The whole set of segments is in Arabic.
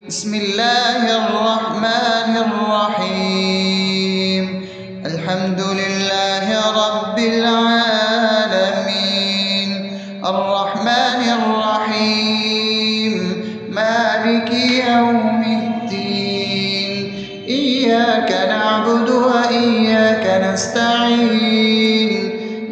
بسم الله الرحمن الرحيم. الحمد لله رب العالمين، الرحمن الرحيم، مالك يوم الدين. إياك نعبد وإياك نستعين،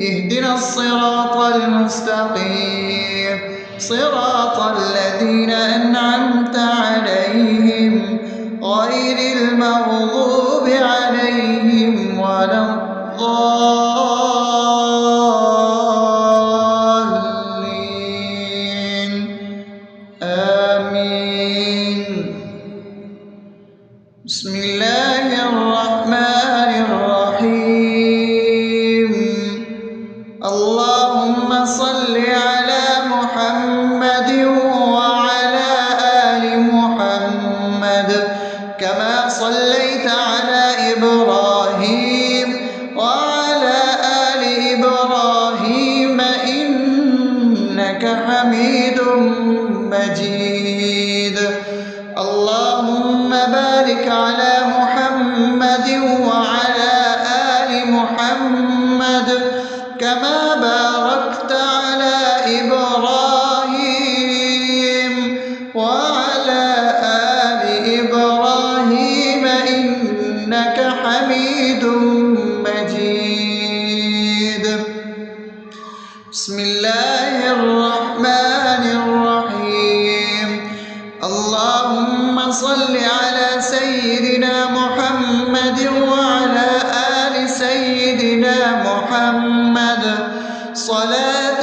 اهدنا الصراط المستقيم، صراط الذين أنعمت عليهم غير المغضوب عليهم ولا الضالين. آمين. بسم الله الرحمن الرحيم. اللهم صل على محمد وعلى آل محمد كما صليت على إبراهيم وعلى آل إبراهيم إنك حميد مجيد. اللهم بارك على محمد وعلى آل محمد كما باركت على إبراهيم وعلى آل إبراهيم إنك حميد مجيد. بسم الله الرحمن الرحيم. اللهم صل على سيدنا محمد وعلى آل سيدنا محمد صلاة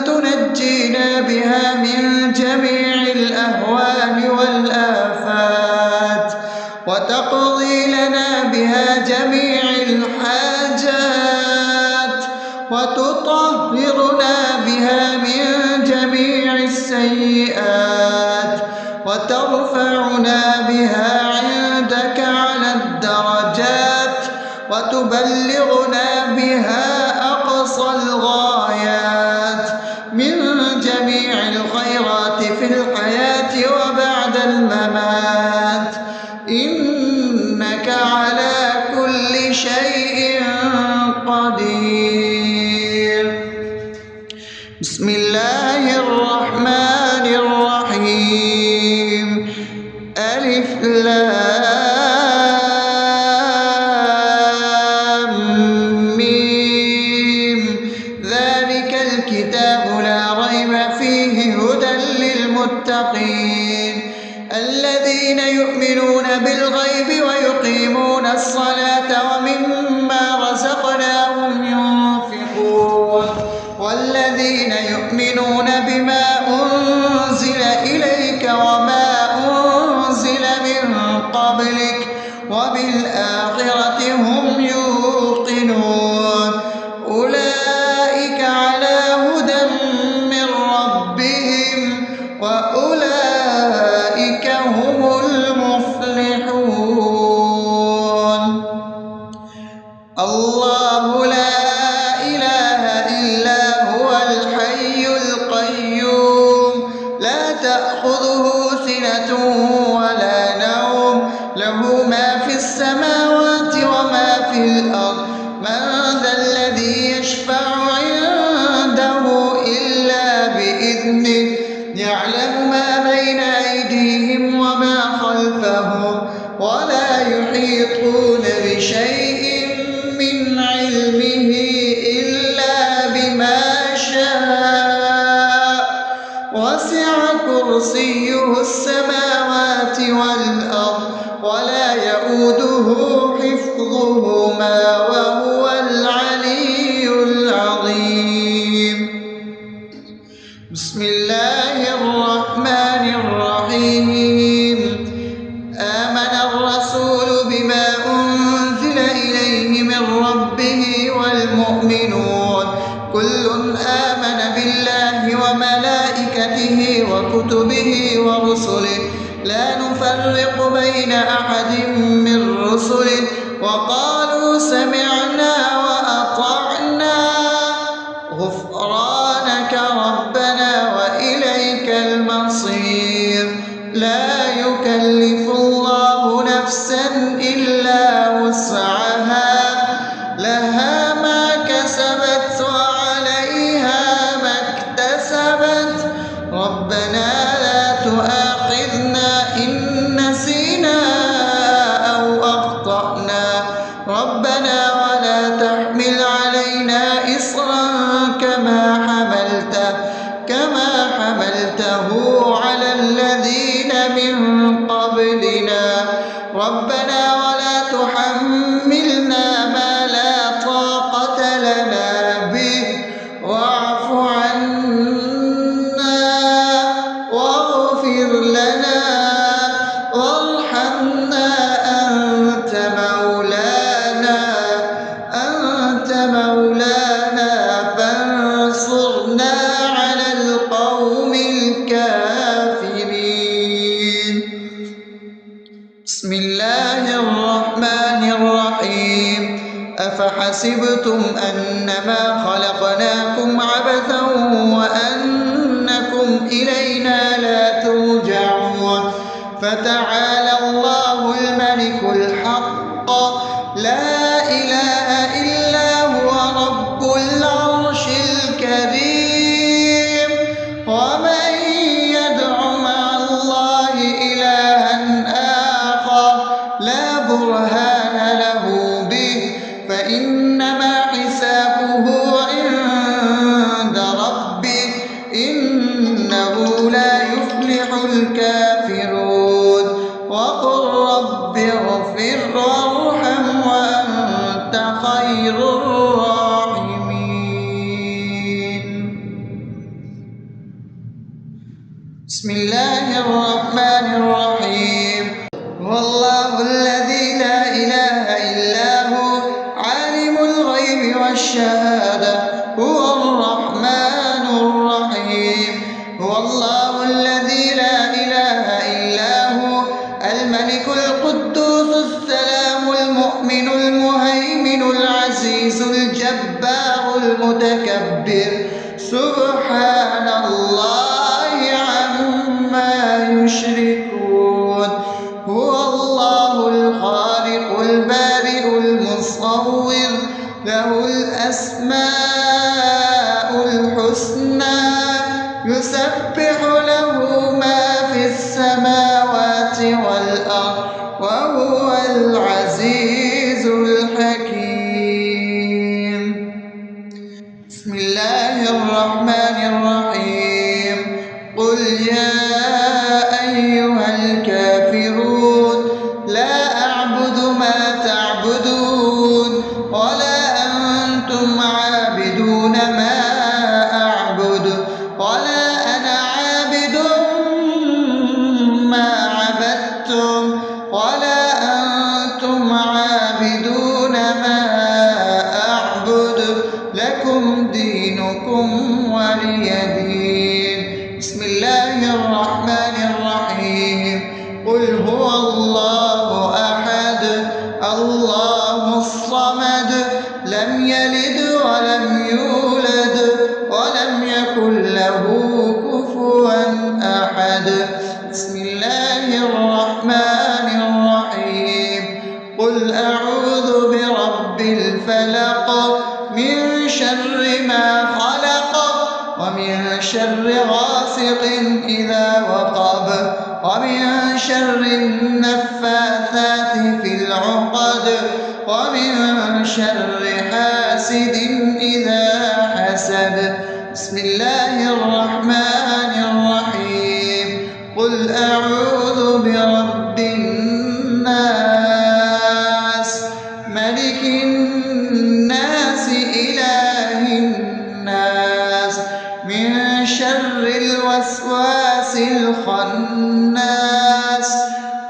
تنجينا بها من جميع الأهوال والآفات، وتقضي لنا بها جميع الحاجات، وتطهرنا بها من جميع السيئات، وترفعنا بها عندك على الدرجات، وتبلغنا بها أقصى الغايات من جميع الخيرات في الحياة وبعد الممات، إنك على كل شيء قدير. بسم الله الرحمن الرحيم. ألف لام ميم. ذلك الكتاب لا ريب فيه هدى للمتقين الذين يؤمنون بالغيب ويقيمون الصلاة ومما رزقناهم ينفقون والذين يؤمنون بما أنزل إليك وما أنزل من قبلك وبالآخرة هم يوقنون أولئك على هدى من ربهم وأولئك هم المفلحون. الله لا إله إلا هو الحي القيوم لا تأخذه سنة ولا نوم له ما في السماوات وما في الأرض. من ذا الذي يشفع عنده إلا بإذنه يعلم ما بين أيديهم وما خلفهم ولا يحيطون بشيء من علمه إلا بما شاء وسع كرسيه السماوات والأرض ولا يؤوده حفظهما وهو العلي العظيم. بسم الله الرحمن الرحيم. آمن الرسول بما أنزل إليه من ربه والمؤمنون كل آمن بالله وملائكته وكتبه ورسله لا نفرق بين أحد من رسله وقالوا سمعنا وأطعنا غفرانك ربنا وإليك المصير. لا يكلف يكلف الله نفسا إلا وسعها لها ما كسبت وعليها ما اكتسبت ربنا لا تؤاخذنا إن نسينا أو أخطأنا ربنا ولا تحمل علينا إصرا كما حملته على الذين من قبلنا ربنا ولا تحملنا ما لا طاقة لنا به واعف عنا واغفر لنا وارحمنا أنت مولانا فانصرنا على القوم الكافرين. بسم الله الرحمن الرحيم أفحسبتم أنما خلقناكم عبثا وأنكم إلينا لا ترجعون فتعالى الله الملك الحق لا إله إلا هو رب العرش الكريم ومن يدع مع الله إلها آخر لا برهان له به فإنما حسابه عند ربه إنه لا يفلح الكافرون وقل رب اغفر وارحم وأنت خير الراحمين. بسم الله الرحمن الرحيم هو الله الذي لا إله إلا هو عالم الغيب والشهادة هو الرحمن الرحيم هو الله الذي لا إله إلا هو الملك القدوس السلام المؤمن المهيمن العزيز الجبار المتكبر سبحان الله عما يشركون هو الله الخالق البارئ المصور له الأسماء الحسنى يسبح له ما في السماوات والأرض وهو العزيز الحكيم. بسم الله الرحمن الرحيم قل يا أيها الكافرون لا أعبد ما تعبدون ولا أنتم عابدون ما أعبد ولا أنا عابد ما عبدتم ولا أنتم عابدون ما أعبد لكم دينكم ولي دين. بسم الله الرحمن الرحيم قل هو الله أحد الله الصمد لم يلد ولم يولد ولم يكن له كفوا أحد. بسم الله الرحمن الرحيم قل أعوذ برب الفلق من شر ما خلق ومن شر غاسق إذا وقب ومن شر النفاثات في العقد ومن شر حاسد إذا حسد. بسم الله الرحمن الرحيم قل أعوذ برب الناس ملك الناس إله الناس من شر الوسواس الخناس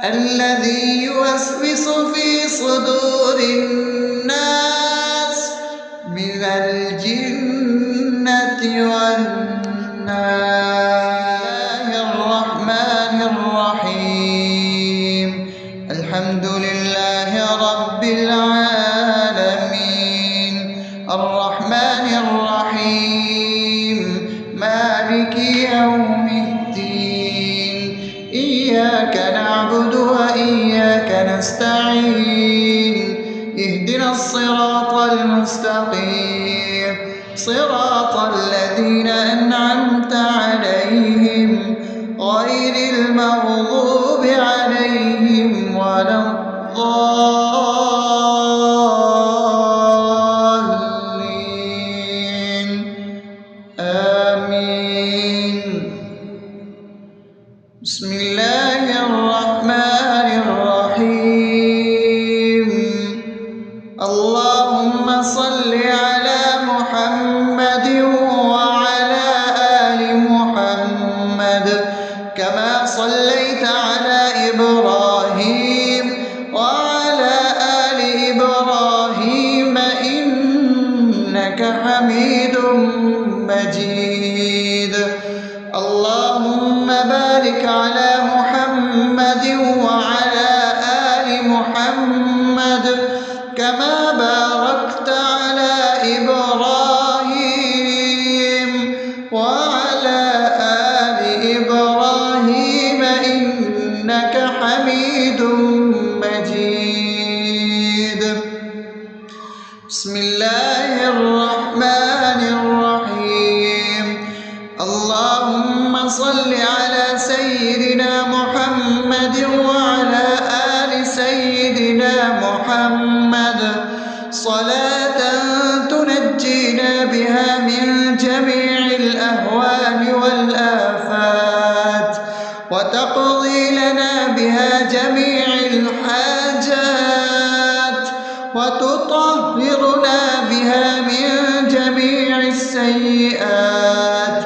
الذي يوسوس في صدور الناس من الجنة والناس. الرحمن الرحيم الحمد لله رب العالمين الرحمن الرحيم مالك يوم الدين إياك نعبد اهدنا الصراط المستقيم صراط الذين أنعمت عليهم غير المغضوب عليهم ولا الضالين آمين. بسم الله الرحمن الرحيم. اللهم صل على محمد وعلى آل محمد كما صليت على إبراهيم وعلى آل إبراهيم إنك حميد مجيد. اللهم بارك على محمد وعلى آل محمد كما باركت على إبراهيم وعلى آل إبراهيم إنك حميد مجيد. بسم الله الرحمن الرحيم. اللهم صل على سيدنا محمد وعلى آل سيدنا محمد صلاة تنجينا بها من جميع الأهوال والآفات وتقضي لنا بها جميع الحاجات وتطهرنا بها من جميع السيئات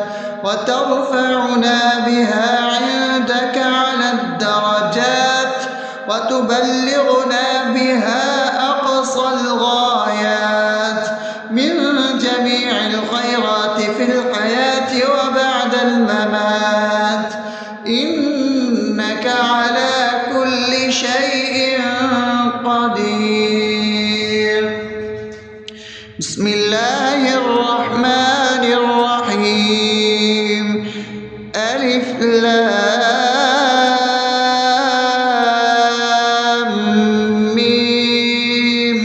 وترفعنا بها عندك على الدرجات وتبلغنا بها أقصى الغايات من جميع الخيرات في الحياة وبعد الممات إنك على كل شيء قدير. بسم الله الرحمن الرحيم. ألف لام ميم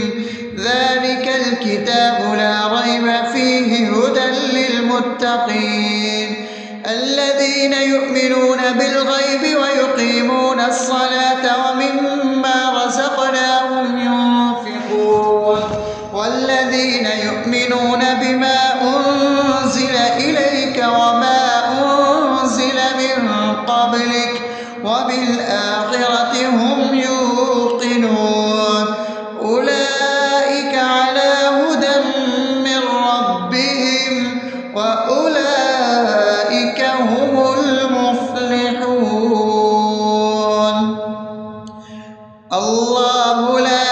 ذلك الكتاب لا ريب فيه هدى للمتقين الذين يؤمنون بالغيب ويقيمون الصلاة ومما رزقناهم ينفقون والذين يؤمنون بما أنزل إليك وما أنزل من قبلك وبالآخرة هم يوقنون أولئك على هدى من ربهم وأولئك هم المفلحون. الله لا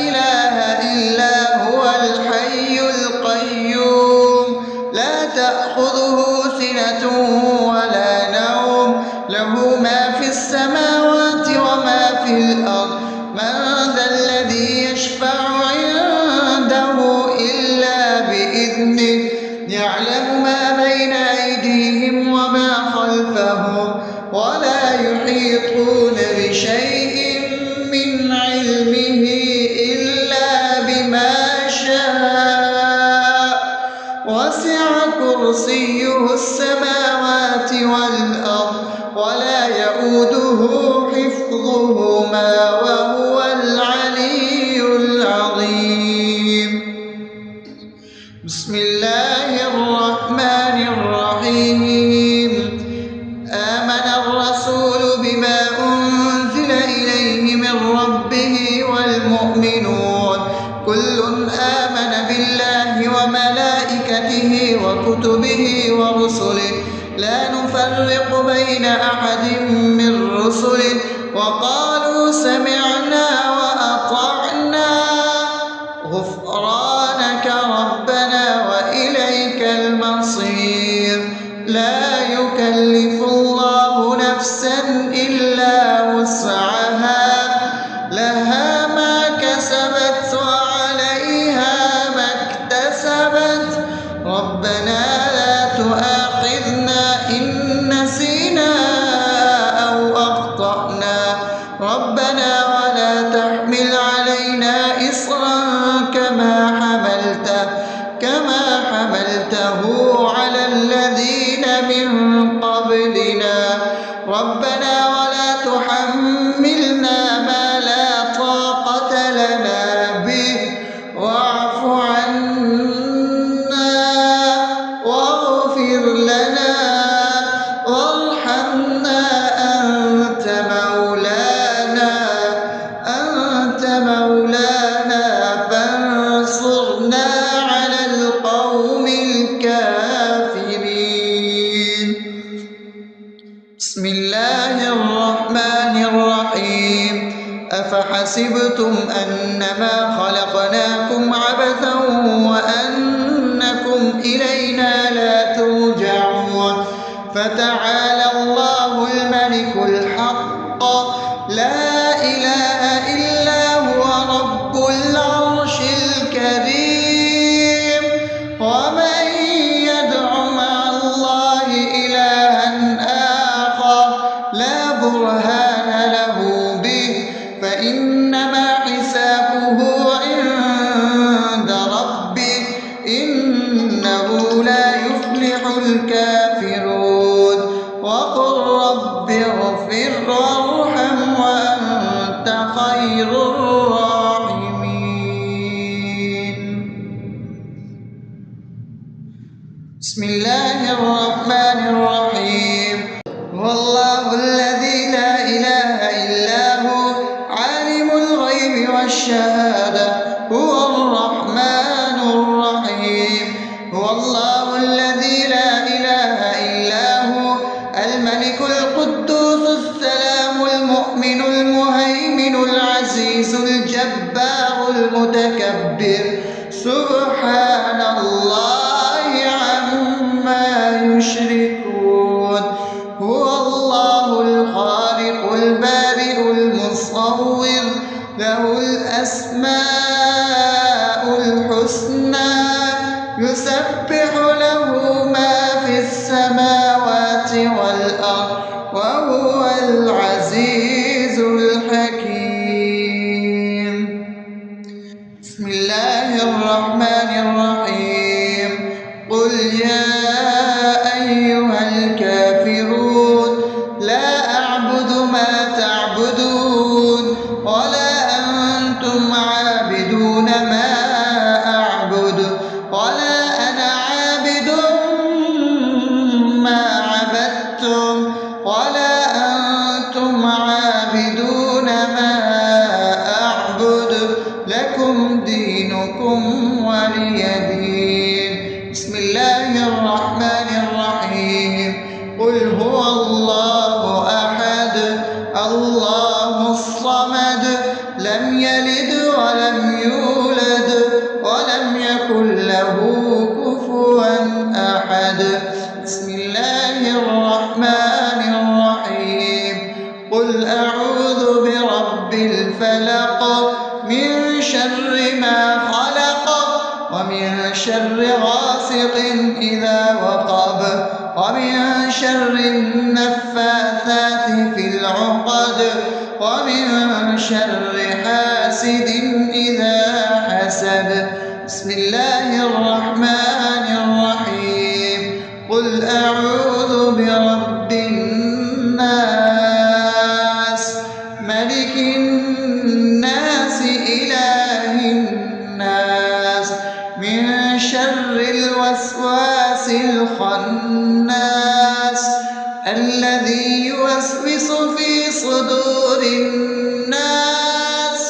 إله إلا هو الحي القيوم لا تأخذه سنة ولا نوم له ما في السماوات وما في الأرض من ذا الذي يشفع عنده إلا بإذنه يعلم ما بين أيديهم وما خلفهم ولا يحيطون بشيء من علمه إلا بما شاء وسع كرسيه السماوات والأرض ولا يؤوده حفظهما وهو العلي العظيم. بسم الله الرحمن الرحيم. آمن الرسول بما أنزل إليه من ربه والمؤمنون كل آمن بالله وملائكته وكتبه ورسله لا نفرق بين أحد من رسله وقالوا سمعنا وأطعنا غفرانك ربنا وإليك المصير. لا يكلف الله نفسا إلا وسعها لها ما كسبت وعليها ما اكتسبت ربنا لا تؤاخذنا إن نسينا أو أخطأنا ربنا ولا تحمل علينا إصرا أفحسبتم أنما خلقناكم عبثا وأنكم إلينا لا ترجعون فتعالى الله الملك الحق لا إله إلا هو رب العرش الكريم ومن يدع مع الله إلها آخر لا برهان له به فإنما حسابه عند ربه إنه لا يفلح الكافرون وقل رب اغفر وارحم وأنت خير الراحمين. بسم الله الرحمن الرحيم. هو الله الذي لا إله إلا هو عالم الغيب والشهادة هو الرحمن الرحيم. هو الله الذي لا إله إلا هو الملك القدوس السلام المؤمن المهيمن العزيز الجبار المتكبر سبحان الله عما يشركون. هو الله الخالق البارئ المصور له الأسماء الحسنى يسبح له ما في السماوات والأرض وهو العزيز الحكيم. بسم الله الرحمن الرحيم. قل يا أيها الكافرون لا أعبد ما تعبدون ولا أنتم عابدون ما أعبد ولا أنا عابد ما عبدتم ولا أنتم عابدون ما أعبد لكم دينكم ولي دين. بسم الله الرحمن الرحيم. قل هو الله أحد الله الصمد لم يلد ولم يولد ولم يكن له كفوا أحد. بسم الله الرحمن الرحيم. قل أعوذ برب الفلق من شر ما خلق ومن شر غاسق إذا وقب ومن شر النفاثات في العقد ومن شر حاسد إذا حسد. بسم الله الرحمن الرحيم. قل أعوذ برب الناس ملك الناس إله الناس من شر الوسواس الخناس الذي يوسوس في صدور الناس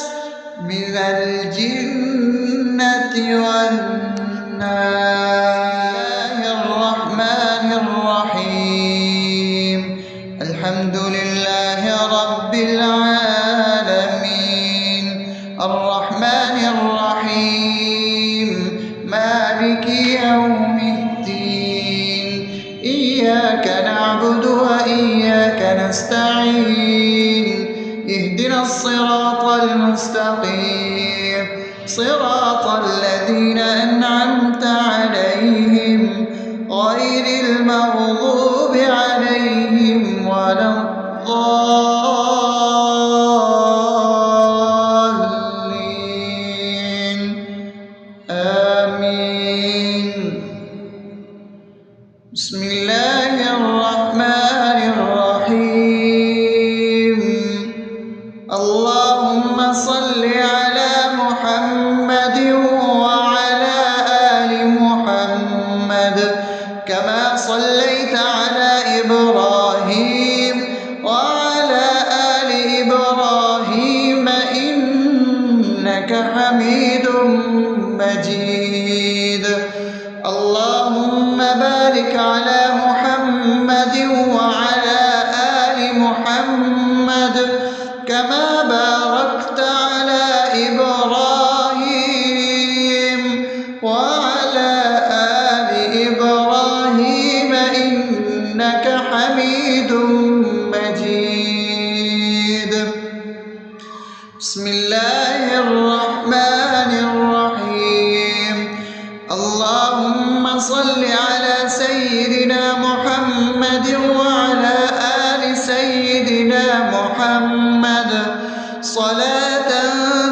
من الجنة والناس. الرحمن الرحيم. الحمد لله رب العالمين الرحمن الرحيم مالك يوم الدين إياك نعبد وإياك نستعين اهدنا الصراط المستقيم صراط الذين أنعمت عليهم غير المغضوب عليهم ولا الضالين آمين. بسم الله الرحمن الرحيم. اللهم صل على محمد وعلى آل محمد كما صليت على إبراهيم وعلى آل إبراهيم إنك حميد مجيد. اللهم بارك على محمد وعلى آل محمد كما باركت بسم الله الرحمن الرحيم اللهم صل على سيدنا محمد وعلى آل سيدنا محمد صلاة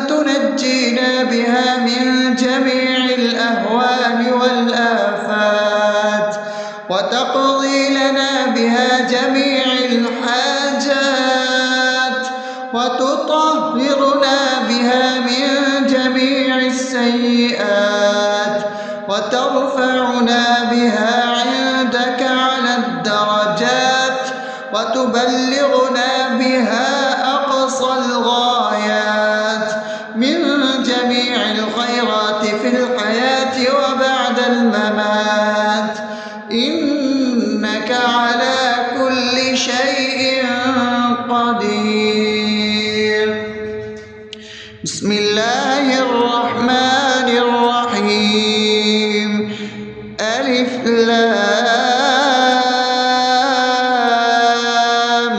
تنجينا بها من جميع الأهوال والآفات وتقضي لنا بها جميع الحاجات وتطهرنا بها من جميع السيئات وترفعنا بها عندك على الدرجات وتبلغنا بها أقصى الغايات من جميع الخيرات في الحياة وبعد الممات إنك على كل شيء قدير. بسم الله الرحمن الرحيم ألف لام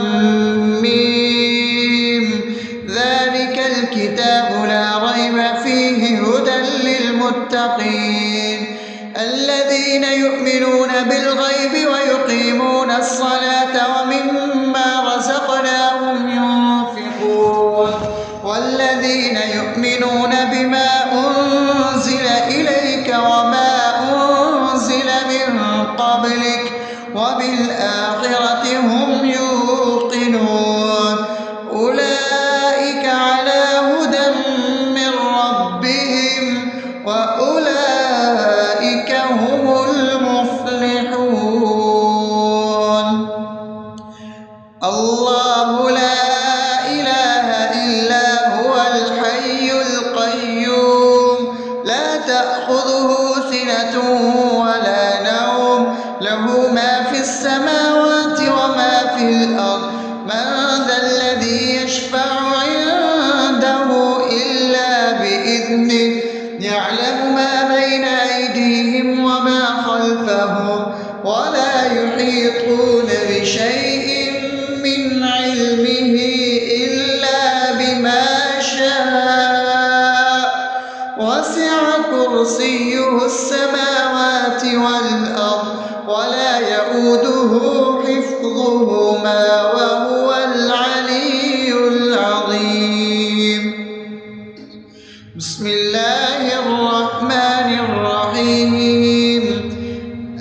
ميم ذلك الكتاب لا ريب فيه هدى للمتقين الذين يؤمنون بالغيب ويقيمون الصلاة ومما رزقناهم ينفقون والذين يؤمنون بما أنزل إليك وما أنزل من قبلك وبالآخرة هم يوقنون أولئك على هدى من ربهم وأولئك هم المفلحون. الله لا إله إلا هو الحي القيوم لا تأخذه سنة ولا نوم له ما في السماوات وما في الأرض من ذا الذي يشفع عنده إلا بإذنه يعلم ما بين أيديهم وما خلفهم ولا يحيطون بشيء من علمه إلا بما شاء وسع كرسيه السماوات والأرض ولا يؤوده حفظهما وهو العلي العظيم. بسم الله الرحمن الرحيم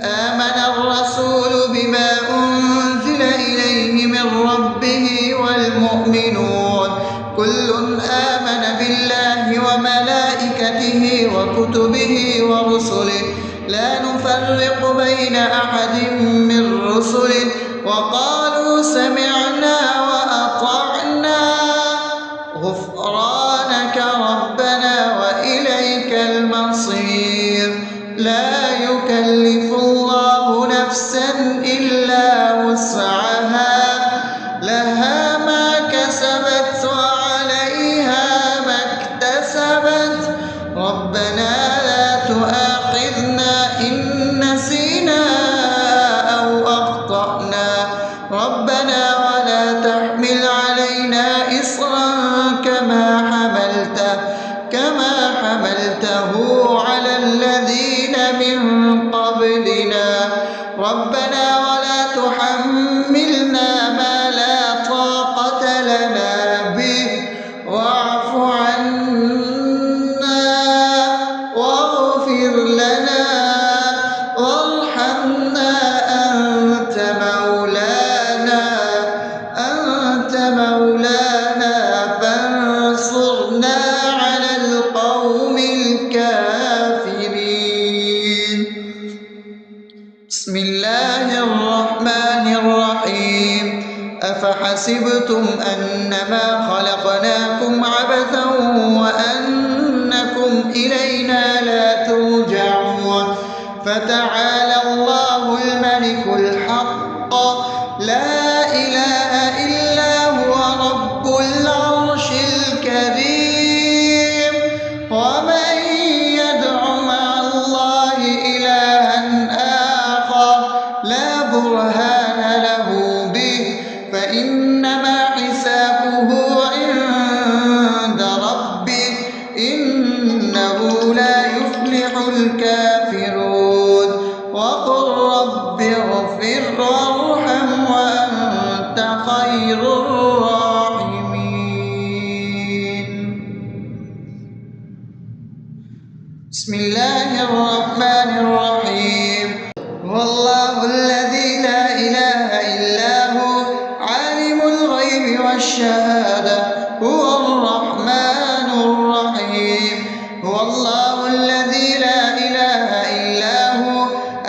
آمن الرسول بما أنزل إليه من ربه والمؤمنون كل آمن بالله وملائكته وكتبه ورسله لا نفرق بين أحد من رسله وقالوا سمعنا وأطعنا غفرانك ربنا وإليك المصير لا يكلف الله نفسا إلا وسعها لها ما كسبت وعليها ما اكتسبت ربنا لا تؤاخذنا إن نسينا أو أخطأنا ربنا ولا تحمل علينا إصرا كما حملته على الذين من قبلنا ربنا ولا تحملنا ما لا طاقة لنا به واعف عنا واغفر لنا وارحمنا أنت مولانا فانصرنا على القوم الكافرين. بسم الله الرحمن الرحيم أفحسبتم أنما خلقناكم عبثا وأنكم إلينا لا ترجعون فتعالى الله الملك الحق لا إله إلا هو رب العرش الكريم ومن يدع مع الله إلها آخر لا برهان له به فإنما حسابه عند بسم الله الرحمن الرحيم هو الله الذي لا إله إلا هو عالم الغيب والشهادة هو الرحمن الرحيم هو الله الذي لا إله إلا هو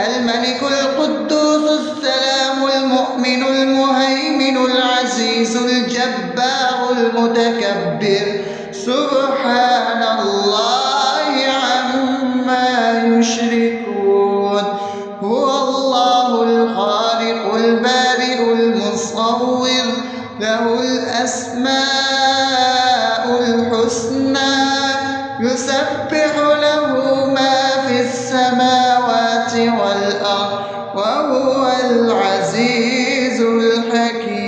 الملك القدوس السلام المؤمن المهيمن العزيز الجبار المتكبر سبحان الله عما يشركون هو الله الخالق البارئ المصور له الأسماء الحسنى يسبح له ما في السماوات والأرض وهو العزيز الحكيم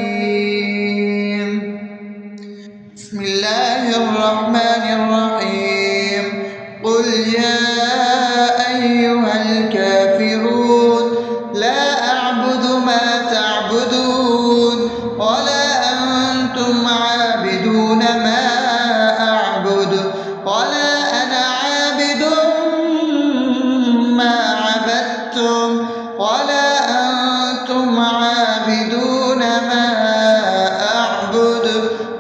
بسم الله الرحمن الرحيم قل يا أيها الكافرون لا أعبد ما تعبدون ولا أنتم عابدون ما أعبد ولا أنا عابد ما عبدتم ولا أنتم عابدون ما أعبد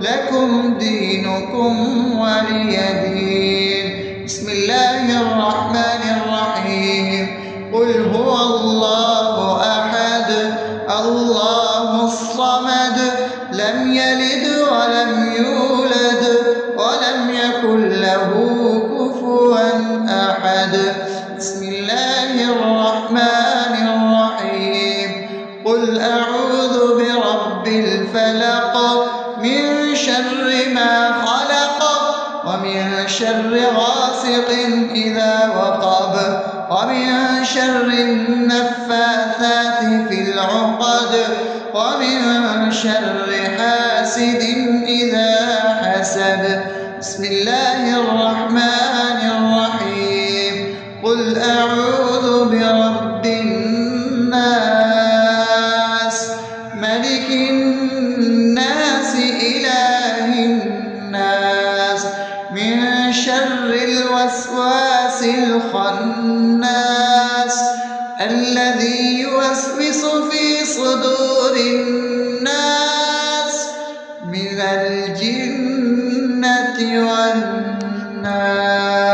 لكم دينكم ولي دين بسم الله الرحمن الرحيم قل هو الله أحد الله الصمد لم يلد ولم يولد ولم يكن له كفوا أحد بسم الله الرحمن الرحيم قل أعوذ برب الفلق من شر ما خلق ومن شر غاسق إذا وقب ومن شر النفاثات في العقد ومن شر حاسد إذا حسد بسم الله الرحمن الرحيم قل أعوذ برب الناس ملك الناس إله الناس من شر الوسواس الخناس الذي يوسوس في صدور الناس من الجنة والناس